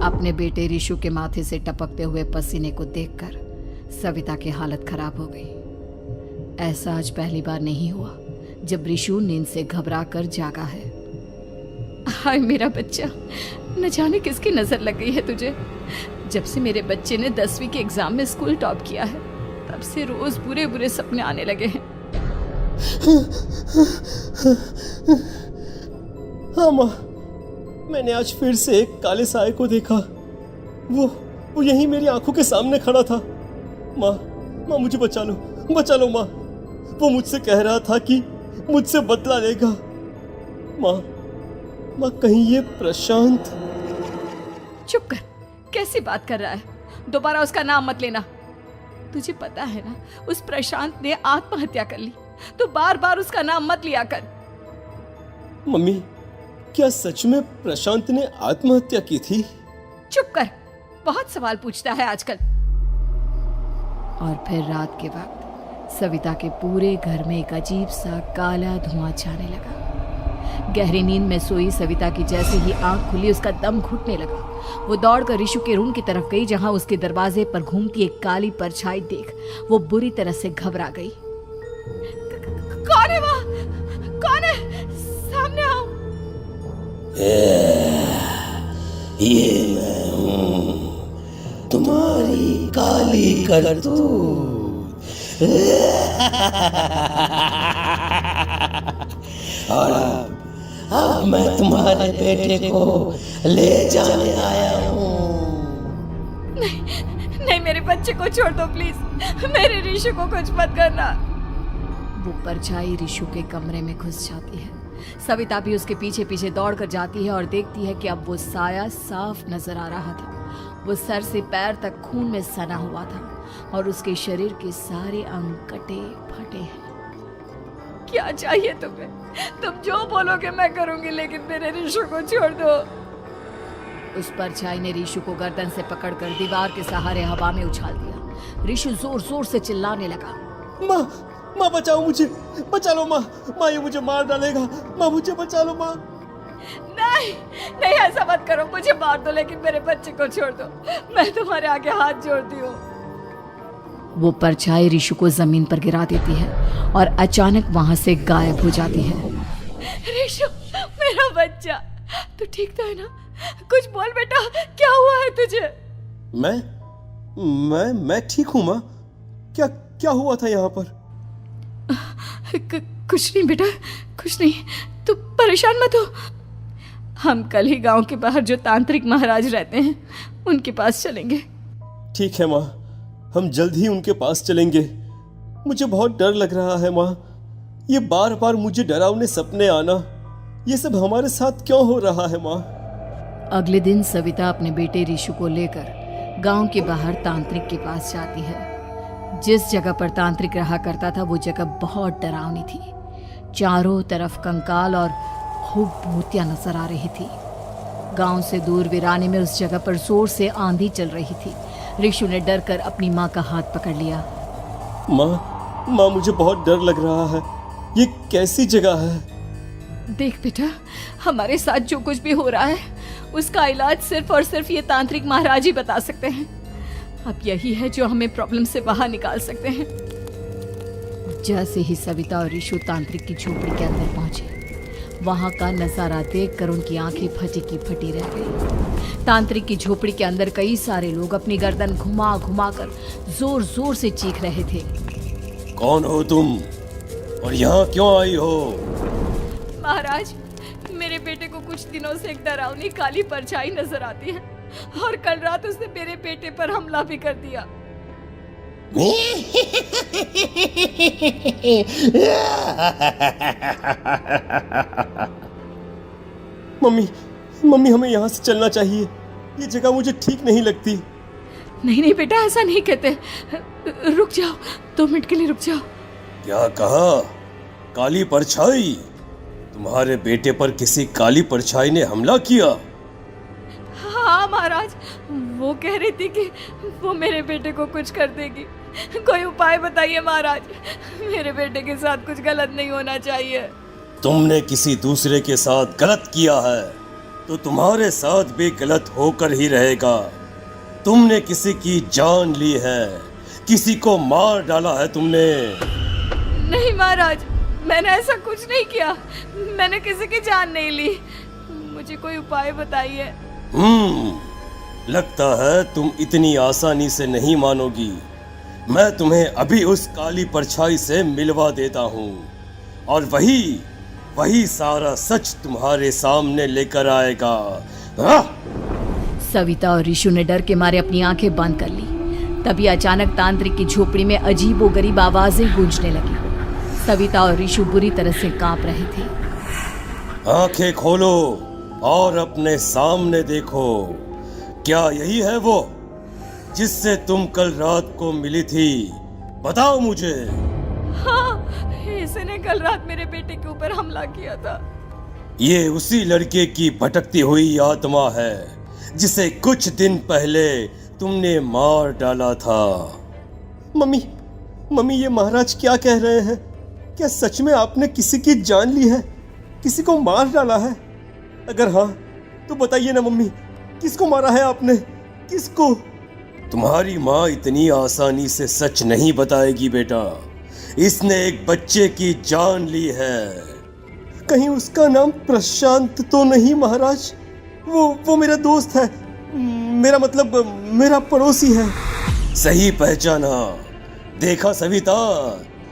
अपने बेटे रिशु के माथे से टपकते हुए पसीने को देखकर सविता की हालत खराब हो गई। ऐसा आज पहली बार नहीं हुआ जब रिशु नींद से घबरा कर जागा है। हाय मेरा बच्चा, न जाने किसकी नजर लग गई है तुझे। जब से मेरे बच्चे ने 10वीं के एग्जाम में स्कूल टॉप किया है तब से रोज बुरे बुरे सपने आने लगे हैं। हाँ माँ, मैंने आज फिर से एक काले साए को देखा। वो यहीं मेरी आंखों के सामने खड़ा था। माँ मुझे बचा लो माँ। वो मुझसे कह रहा था कि मुझसे बदला लेगा। माँ कहीं ये प्रशांत। चुप कर, कैसी बात कर रहा है? दोबारा उसका नाम मत लेना। तुझे पता है ना उस प्रशांत ने आत्महत्या कर ली, तो बार बार उसका नाम मत लिया कर। मम्मी, क्या सच में प्रशांत ने आत्महत्या की थी? चुप कर, बहुत सवाल पूछता है आजकल। और फिर रात के वक्त सविता के पूरे घर में एक अजीब सा काला धुआं छाने लगा। गहरी नींद में सोई सविता की जैसे ही आंख खुली उसका दम घुटने लगा। वो दौड़कर रिशु के रूम की तरफ गई जहां उसके दरवाजे पर घूमती एक काली परछाई देख वो बुरी तरह से घबरा गई। कौन है वहां? कौन है? सामने आओ। ये मैं हूँ, तुम्हारी काली करतूत। और अब मैं तुम्हारे बेटे को ले जाने आया हूँ। नहीं, मेरे बच्चे को छोड़ दो प्लीज। मेरे रिशु को कुछ मत करना। वो परछाई रिशु के कमरे में घुस जाती है। सविता भी उसके पीछे पीछे दौड़कर जाती है और देखती है कि अब वो साया साफ नजर आ रहा था। वो सर से पैर तक खून में सना हुआ था और उसके शरीर के सारे अंग कटे फटे हैं। क्या चाहिए तुम्हें? तुम जो बोलोगे मैं करूंगी, लेकिन मेरे रिशु को छोड़ दो। उस परछाई ने रिशु को गर्दन से पकड़कर दीवार के सहारे हवा में उछाल दिया। रिशु जोर जोर से चिल्लाने लगा। माँ बचाओ मुझे, बचा लो माँ ये मुझे मार डालेगा। माँ मुझे बचा लो माँ। नहीं ऐसा मत करो, मुझे मार दो लेकिन मेरे बच्चे को छोड़ दो। मैं तुम्हारे आगे हाथ जोड़ती हूँ। वो परछाई रिशु को जमीन पर गिरा देती है और अचानक वहां से गायब हो जाती है। रिशु, मेरा बच्चा, तू ठीक तो है ना? कुछ बोल बेटा, क्या हुआ है तुझे? मैं ठीक हूँ माँ। क्या हुआ था यहाँ पर? कुछ नहीं बेटा, कुछ नहीं। तू परेशान मत हो। हम कल ही गांव के बाहर जो तांत्रिक महाराज रहते हैं उनके पास चलेंगे। ठीक है माँ, हम जल्द ही उनके पास चलेंगे। मुझे बहुत डर लग रहा है माँ। ये बार बार मुझे डरावने सपने आना, ये सब हमारे साथ क्यों हो रहा है माँ? अगले दिन सविता अपने बेटे रिशु को लेकर गांव के बाहर तांत्रिक के पास जाती है। जिस जगह पर तांत्रिक रहा करता था वो जगह बहुत डरावनी थी। चारों तरफ कंकाल और खूब भूतियां नजर आ रही थी। गांव से दूर वीराने में उस जगह पर जोर से आंधी चल रही थी। रिशु ने डर कर अपनी माँ का हाथ पकड़ लिया। माँ मुझे बहुत डर लग रहा है। ये कैसी जगह है? देख बेटा, हमारे साथ जो कुछ भी हो रहा है उसका इलाज सिर्फ और सिर्फ ये तांत्रिक महाराज ही बता सकते हैं। अब यही है जो हमें प्रॉब्लम से बाहर निकाल सकते हैं। जैसे ही सविता और रिशु तांत्रिक की झोपड़ी के अंदर पहुंचे, वहां का नजारा देखकर उनकी आंखें फटी की फटी रह गई। तांत्रिक की झोपड़ी के अंदर कई सारे लोग अपनी गर्दन घुमा घुमा कर जोर जोर से चीख रहे थे। कौन हो तुम और यहाँ क्यों आई हो? महाराज, मेरे बेटे को कुछ दिनों से एक डरावनी काली परछाई नजर आती है और कल रात उसने मेरे बेटे पर हमला भी कर दिया। मम्मी हमें यहाँ से चलना चाहिए। ये जगह मुझे ठीक नहीं लगती। नहीं बेटा, ऐसा नहीं कहते। रुक जाओ, 2 मिनट के लिए रुक जाओ। क्या कहा? काली परछाई? तुम्हारे बेटे पर किसी काली परछाई ने हमला किया? हाँ महाराज, वो कह रही थी कि वो मेरे बेटे को कुछ कर देगी। कोई उपाय बताइए महाराज, मेरे बेटे के साथ कुछ गलत नहीं होना चाहिए। तुमने किसी दूसरे के साथ गलत किया है। तो तुम्हारे साथ भी गलत होकर ही रहेगा। तुमने किसी की जान ली है, किसी को मार डाला है तुमने। नहीं महाराज, मैंने ऐसा कुछ नहीं किया। मैंने किसी की जान नहीं ली। मुझे कोई उपाय बताइए। लगता है तुम इतनी आसानी से नहीं मानोगी। मैं तुम्हें अभी उस काली परछाई से मिलवा देता हूँ और वही सारा सच तुम्हारे सामने लेकर आएगा। सविता और ऋषु ने डर के मारे अपनी आंखें बंद कर ली। तभी अचानक तांत्रिक की झोपड़ी में अजीबोगरीब आवाजें गूंजने लगी। सविता और ऋषु बुरी तरह से कांप रहे थे। आंखें खोलो और अपने सामने देखो। क्या यही है वो जिससे तुम कल रात को मिली थी? बताओ मुझे। हाँ, इसने कल रात मेरे बेटे के ऊपर हमला किया था। ये उसी लड़के की भटकती हुई आत्मा है जिसे कुछ दिन पहले तुमने मार डाला था। मम्मी ये महाराज क्या कह रहे हैं? क्या सच में आपने किसी की जान ली है, किसी को मार डाला है? अगर हाँ तो बताइए ना मम्मी, किसको मारा है आपने? किसको? तुम्हारी माँ इतनी आसानी से सच नहीं बताएगी बेटा। इसने एक बच्चे की जान ली है। कहीं उसका नाम प्रशांत तो नहीं महाराज? वो मेरा दोस्त है, मेरा मतलब मेरा पड़ोसी है। सही पहचाना। देखा सविता,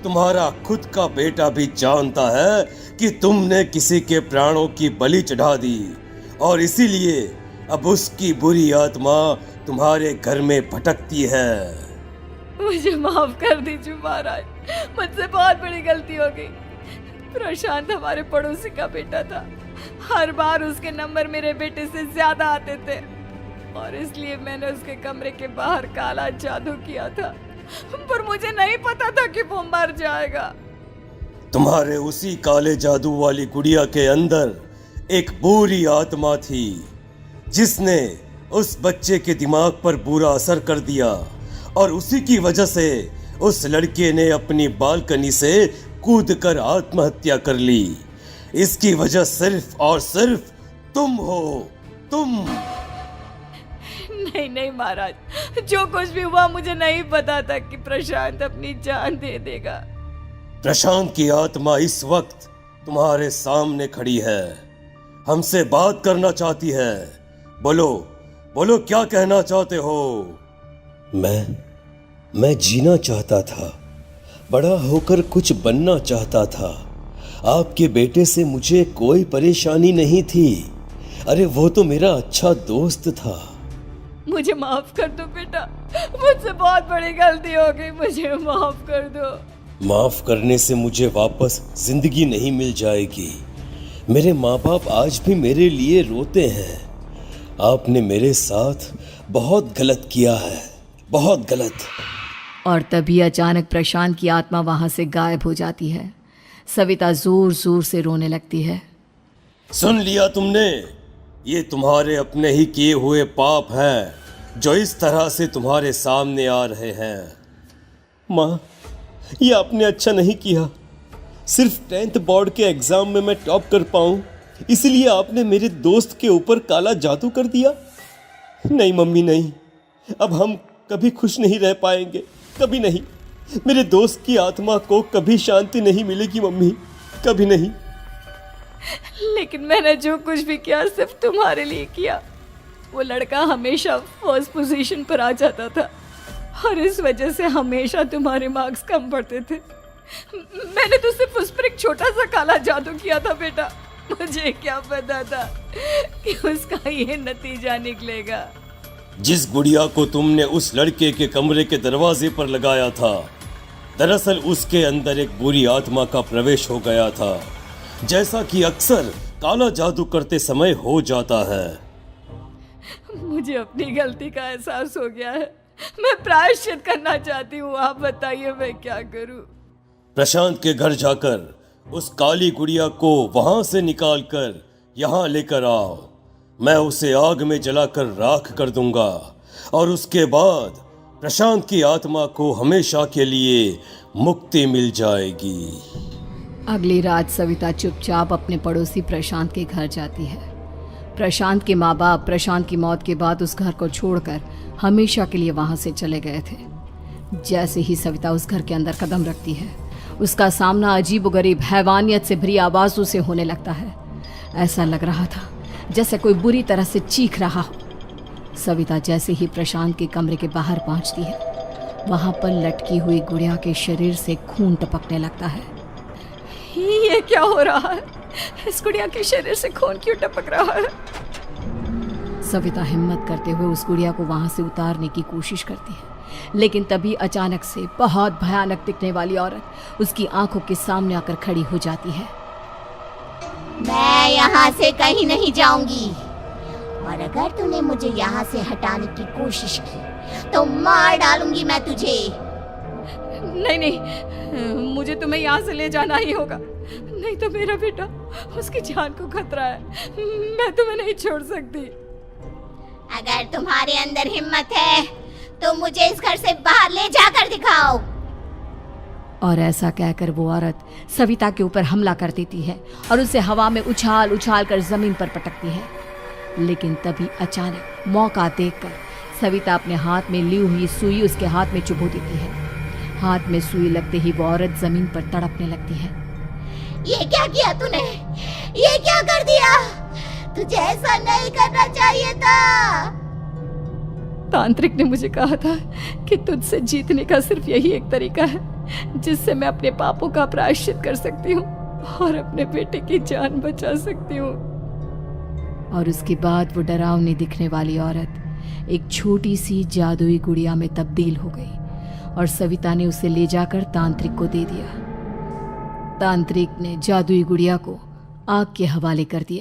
तुम्हारा खुद का बेटा भी जानता है कि तुमने किसी के प्राणों की बलि चढ़ा दी और इसीलिए अब उसकी बुरी आत्मा तुम्हारे घर में भटकती है। मुझे माफ कर दीजिए महाराज, मुझसे बहुत बड़ी गलती हो गई। प्रशांत हमारे पड़ोसी का बेटा था। हर बार उसके नंबर मेरे बेटे से ज्यादा आते थे और इसलिए मैंने उसके कमरे के बाहर काला जादू किया था, पर मुझे नहीं पता था कि वो मर जाएगा। तुम्हारे उसी काले जादू वाली गुड़िया के अंदर एक बुरी आत्मा थी जिसने उस बच्चे के दिमाग पर बुरा असर कर दिया और उसी की वजह से उस लड़के ने अपनी बालकनी से कूदकर आत्महत्या कर ली। इसकी वजह सिर्फ और सिर्फ तुम हो, तुम। नहीं महाराज, जो कुछ भी हुआ मुझे नहीं पता था कि प्रशांत अपनी जान दे देगा। प्रशांत की आत्मा इस वक्त तुम्हारे सामने खड़ी है, हमसे बात करना चाहती है। बोलो क्या कहना चाहते हो? मैं जीना चाहता था, बड़ा होकर कुछ बनना चाहता था। आपके बेटे से मुझे कोई परेशानी नहीं थी। अरे वो तो मेरा अच्छा दोस्त था। मुझे माफ कर दो बेटा, मुझसे बहुत बड़ी गलती हो गई, मुझे माफ कर दो। माफ करने से मुझे वापस जिंदगी नहीं मिल जाएगी। मेरे माँ बाप आज भी मेरे लिए रोते हैं। आपने मेरे साथ बहुत गलत किया है, बहुत गलत। और तभी अचानक प्रशांत की आत्मा वहां से गायब हो जाती है। सविता जोर जोर से रोने लगती है। सुन लिया तुमने? ये तुम्हारे अपने ही किए हुए पाप हैं जो इस तरह से तुम्हारे सामने आ रहे हैं। माँ, ये आपने अच्छा नहीं किया। सिर्फ 10th बोर्ड के एग्जाम में मैं टॉप कर पाऊँ इसलिए आपने मेरे दोस्त के ऊपर काला जादू कर दिया। नहीं मम्मी नहीं, अब हम कभी खुश नहीं रह पाएंगे, कभी नहीं। मेरे दोस्त की आत्मा को कभी शांति नहीं मिलेगी मम्मी, कभी नहीं। लेकिन मैंने जो कुछ भी किया सिर्फ तुम्हारे लिए किया। वो लड़का हमेशा फर्स्ट पोजीशन पर आ जाता था और इस वजह से हमेशा तुम्हारे मार्क्स कम पड़ते थे। मैंने तो सिर्फ उस पर एक छोटा सा काला जादू किया था बेटा। मुझे क्या पता था कि उसका ये नतीजा निकलेगा। जिस गुड़िया को तुमने उस लड़के के कमरे के दरवाजे पर लगाया था, दरअसल उसके अंदर एक बुरी आत्मा का प्रवेश हो गया था, जैसा कि अक्सर काला जादू करते समय हो जाता है। मुझे अपनी गलती का एहसास हो गया है। मैं प्रायश्चित करना चाहती हूँ। आप बताइए मैं क्या करूँ? प्रशांत के घर जाकर उस काली गुड़िया को वहां से निकालकर यहाँ लेकर आओ। मैं उसे आग में जलाकर राख कर दूंगा और उसके बाद प्रशांत की आत्मा को हमेशा के लिए मुक्ति मिल जाएगी। अगली रात सविता चुपचाप अपने पड़ोसी प्रशांत के घर जाती है। प्रशांत के माँ बाप प्रशांत की मौत के बाद उस घर को छोड़कर हमेशा के लिए वहां से चले गए थे। जैसे ही सविता उस घर के अंदर कदम रखती है, उसका सामना अजीबोगरीब हैवानियत से भरी आवाजों से होने लगता है। ऐसा लग रहा था जैसे कोई बुरी तरह से चीख रहा हो। सविता जैसे ही प्रशांत के कमरे के बाहर पहुंचती है, वहां पर लटकी हुई गुड़िया के शरीर से खून टपकने लगता है। ये क्या हो रहा है? इस गुड़िया के शरीर से खून क्यों टपक रहा है? सविता हिम्मत करते हुए उस गुड़िया को वहां से उतारने की कोशिश करती है, लेकिन तभी अचानक से बहुत भयानक दिखने वाली औरत उसकी आंखों के सामने आकर खड़ी हो जाती है। मैं यहाँ से कहीं नहीं जाऊंगी, और अगर तूने मुझे यहाँ से हटाने की कोशिश की तो मार डालूंगी मैं तुझे। नहीं नहीं, मुझे तुम्हें यहाँ से ले जाना ही होगा, नहीं तो मेरा बेटा, उसकी जान को खतरा है। मैं तुम्हें नहीं छोड़ सकती। अगर तुम्हारे अंदर हिम्मत है तो मुझे इस घर से बाहर ले जाकर दिखाओ। और ऐसा कहकर वो औरत सविता के ऊपर हमला कर देती है और उसे हवा में उछाल उछाल कर जमीन पर पटकती है। लेकिन तभी अचानक मौका देखकर सविता अपने हाथ में ली हुई सुई उसके हाथ में चुभो देती है। हाथ में सुई लगते ही वो औरत जमीन पर तड़पने लगती है। ये क्या किया तूने? ये क्या कर दिया? तुझे ऐसा नहीं करना चाहिए था। तांत्रिक ने मुझे कहा था कि तुझसे जीतने का सिर्फ यही एक तरीका है जिससे मैं अपने पापों का प्रायश्चित कर सकती हूँ और अपने बेटे की जान बचा सकती हूँ। और उसके बाद वो डरावनी दिखने वाली औरत एक छोटी सी जादुई गुड़िया में तब्दील हो गई और सविता ने उसे ले जाकर तांत्रिक को दे दिया। तांत्रिक ने जादुई गुड़िया को आग के हवाले कर दिया।